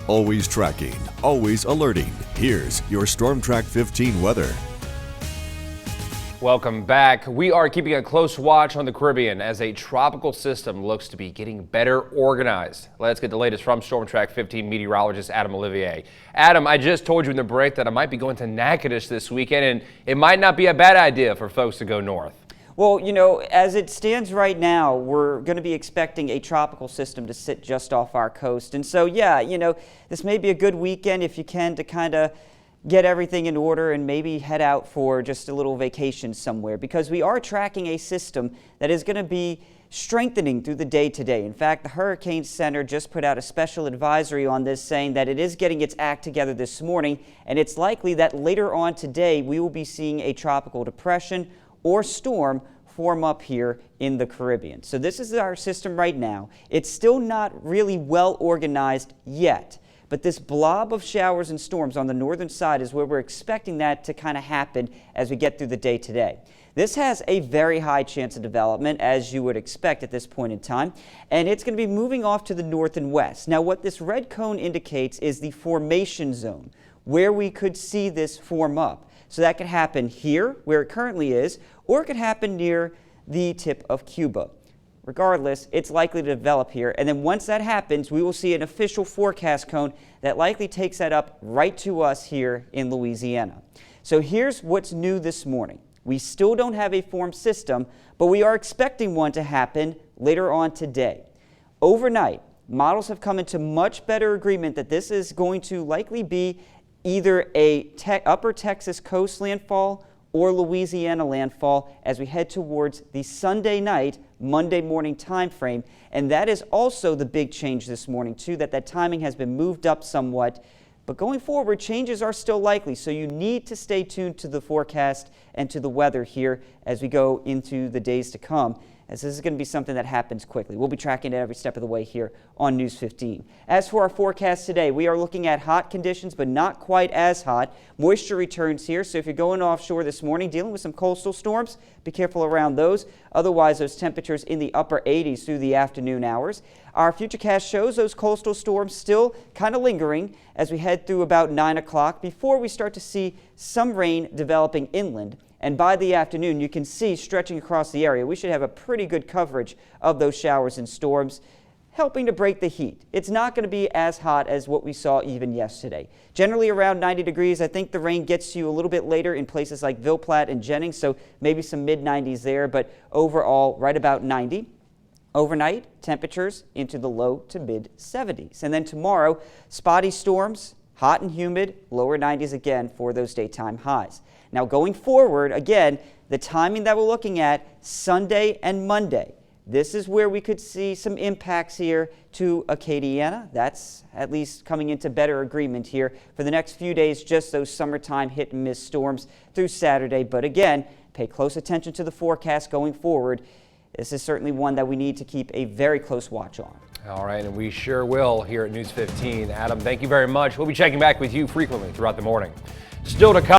Always tracking, always alerting. Here's your Storm Track 15 weather. Welcome back. We are keeping a close watch on the Caribbean as a tropical system looks to be getting better organized. Let's get the latest from Storm Track 15 meteorologist Adam Olivier. Adam, I just told you in the break that I might be going to Natchitoches this weekend, and it might not be a bad idea for folks to go north. Well, you know, as it stands right now, we're going to be expecting a tropical system to sit just off our coast. And so, yeah, you know, this may be a good weekend if you can to kind of get everything in order and maybe head out for just a little vacation somewhere, because we are tracking a system that is going to be strengthening through the day today. In fact, the Hurricane Center just put out a special advisory on this, saying that it is getting its act together this morning, and it's likely that later on today we will be seeing a tropical depression or storm form up here in the Caribbean. So this is our system right now. It's still not really well organized yet, but this blob of showers and storms on the northern side is where we're expecting that to kind of happen as we get through the day today. This has a very high chance of development, as you would expect at this point in time, and it's going to be moving off to the north and west. Now, what this red cone indicates is the formation zone, where we could see this form up. So that could happen here, where it currently is, or it could happen near the tip of Cuba. Regardless, it's likely to develop here, and then once that happens, we will see an official forecast cone that likely takes that up right to us here in Louisiana. So here's what's new this morning. We still don't have a formed system, but we are expecting one to happen later on today. Overnight, models have come into much better agreement that this is going to likely be either a upper Texas coast landfall or Louisiana landfall as we head towards the Sunday night, Monday morning time frame. And that is also the big change this morning too, that timing has been moved up somewhat. But going forward, changes are still likely, so you need to stay tuned to the forecast and to the weather here as we go into the days to come, as this is going to be something that happens quickly. We'll be tracking it every step of the way here on News 15. As for our forecast today, we are looking at hot conditions, but not quite as hot. Moisture returns here, so if you're going offshore this morning, dealing with some coastal storms, be careful around those. Otherwise, those temperatures in the upper 80s through the afternoon hours. Our futurecast shows those coastal storms still kind of lingering as we head through about 9 o'clock before we start to see some rain developing inland. And by the afternoon, you can see stretching across the area, we should have a pretty good coverage of those showers and storms, helping to break the heat. It's not going to be as hot as what we saw even yesterday. Generally around 90 degrees. I think the rain gets you a little bit later in places like Ville Platte and Jennings, so maybe some mid-90s there, but overall right about 90. Overnight, temperatures into the low to mid-70s. And then tomorrow, spotty storms, hot and humid, lower 90s again for those daytime highs. Now going forward, again, the timing that we're looking at, Sunday and Monday, this is where we could see some impacts here to Acadiana. That's at least coming into better agreement here for the next few days, just those summertime hit and miss storms through Saturday. But again, pay close attention to the forecast going forward. This is certainly one that we need to keep a very close watch on. All right, and we sure will here at News 15. Adam, thank you very much. We'll be checking back with you frequently throughout the morning. Still to come.